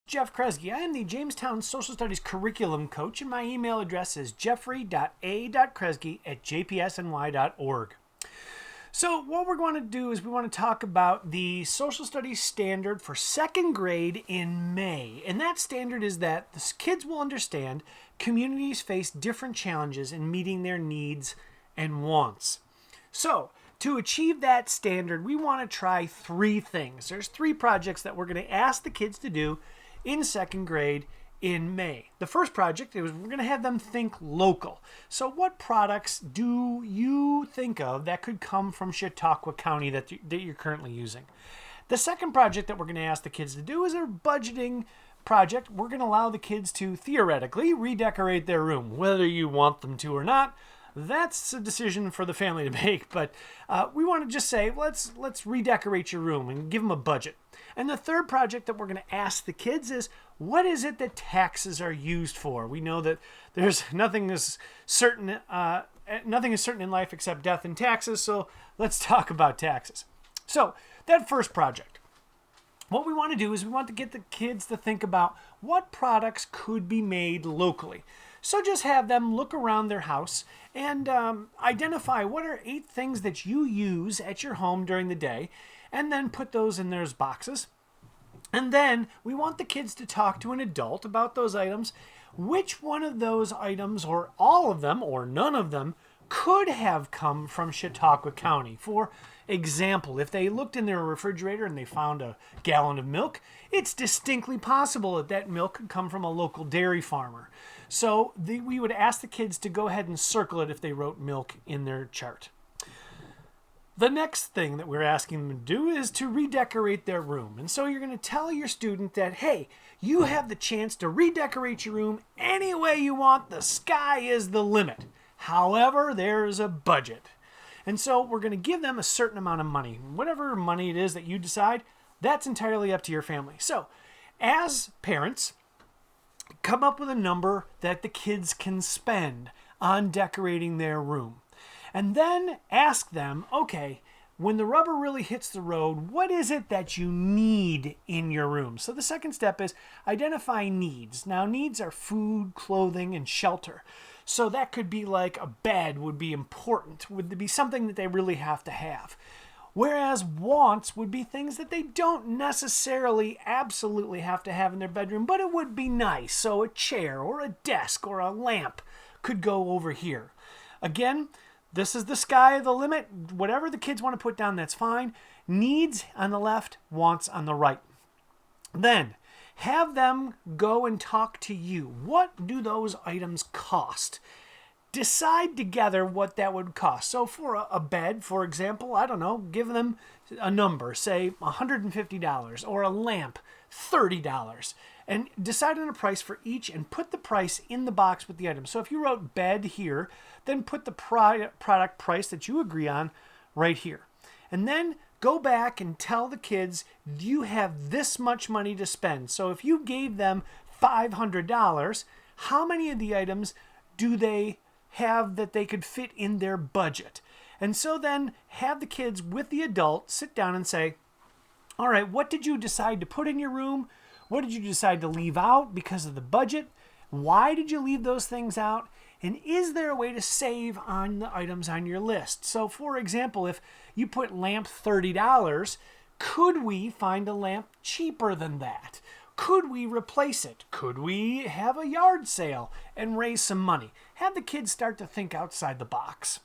Jeff Kresge. I am the Jamestown Social Studies Curriculum Coach, and my email address is jeffrey.a.kresge@jpsny.org. So what we're going to do is we want to talk about the social studies standard for second grade in May. And that standard is that the kids will understand communities face different challenges in meeting their needs and wants. So to achieve that standard, we want to try three things. There's three projects that we're going to ask the kids to do in second grade in May. The first project is we're going to have them think local. So what products do you think of that could come from Chautauqua County that you're currently using? The second project that we're going to ask the kids to do is a budgeting project. We're going to allow the kids to theoretically redecorate their room, whether you want them to or not. That's a decision for the family to make, but we want to just say, let's redecorate your room and give them a budget. And the third project that we're going to ask the kids is, what is it that taxes are used for? We know that there's nothing is certain in life except death and taxes, so let's talk about taxes. So that first project, what we want to do is we want to get the kids to think about what products could be made locally. So just have them look around their house and identify what are 8 things that you use at your home during the day, and then put those in those boxes. And then we want the kids to talk to an adult about those items. Which one of those items, or all of them, or none of them, could have come from Chautauqua County? For example, if they looked in their refrigerator and they found a gallon of milk, it's distinctly possible that that milk could come from a local dairy farmer. So we would ask the kids to go ahead and circle it if they wrote milk in their chart. The next thing that we're asking them to do is to redecorate their room. And so you're going to tell your student that, hey, you have the chance to redecorate your room any way you want. The sky is the limit. However, there's a budget. And so we're going to give them a certain amount of money. Whatever money it is that you decide, that's entirely up to your family. So as parents, come up with a number that the kids can spend on decorating their room. And then ask them, okay, when the rubber really hits the road, what is it that you need in your room? So the second step is identify needs. Now, needs are food, clothing, and shelter. So that could be like a bed would be important, would be something that they really have to have. Whereas wants would be things that they don't necessarily absolutely have to have in their bedroom, but it would be nice. So a chair or a desk or a lamp could go over here. Again, this is the sky the limit. Whatever the kids want to put down, that's fine. Needs on the left, wants on the right. Then have them go and talk to you. What do those items cost? Decide together what that would cost. So for a bed, for example, I don't know, give them a number, say $150, or a lamp, $30. And decide on a price for each and put the price in the box with the item. So if you wrote bed here, then put the product price that you agree on right here. And then go back and tell the kids, you have this much money to spend. So if you gave them $500, how many of the items do they have that they could fit in their budget? And so then have the kids with the adult sit down and say, all right, what did you decide to put in your room? What did you decide to leave out because of the budget? Why did you leave those things out? And is there a way to save on the items on your list? So for example, if you put lamp $30, could we find a lamp cheaper than that? Could we replace it? Could we have a yard sale and raise some money? Have the kids start to think outside the box.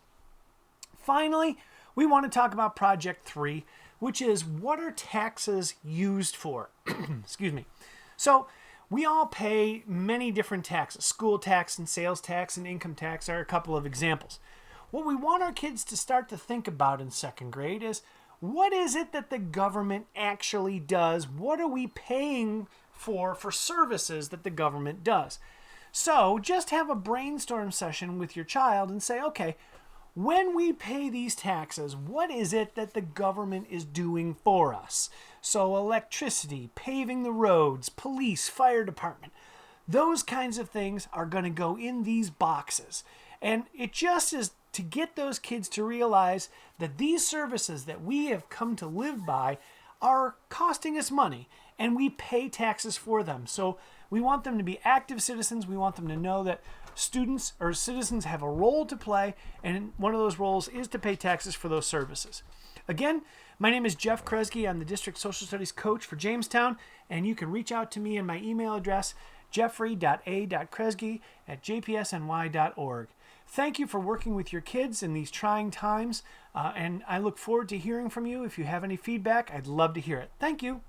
Finally, we want to talk about Project 3, which is what are taxes used for? Excuse me. So we all pay many different taxes. School tax and sales tax and income tax are a couple of examples. What we want our kids to start to think about in second grade is, what is it that the government actually does? What are we paying for services that the government does? So just have a brainstorm session with your child and say, okay, when we pay these taxes, what is it that the government is doing for us? So electricity, paving the roads, police, fire department, those kinds of things are going to go in these boxes. And it just is to get those kids to realize that these services that we have come to live by are costing us money. and we pay taxes for them. So we want them to be active citizens. We want them to know that students or citizens have a role to play, and one of those roles is to pay taxes for those services. Again, my name is Jeff Kresge. I'm the District Social Studies Coach for Jamestown, and you can reach out to me in my email address, jeffrey.a.kresge@jpsny.org. Thank you for working with your kids in these trying times, and I look forward to hearing from you. If you have any feedback, I'd love to hear it. Thank you.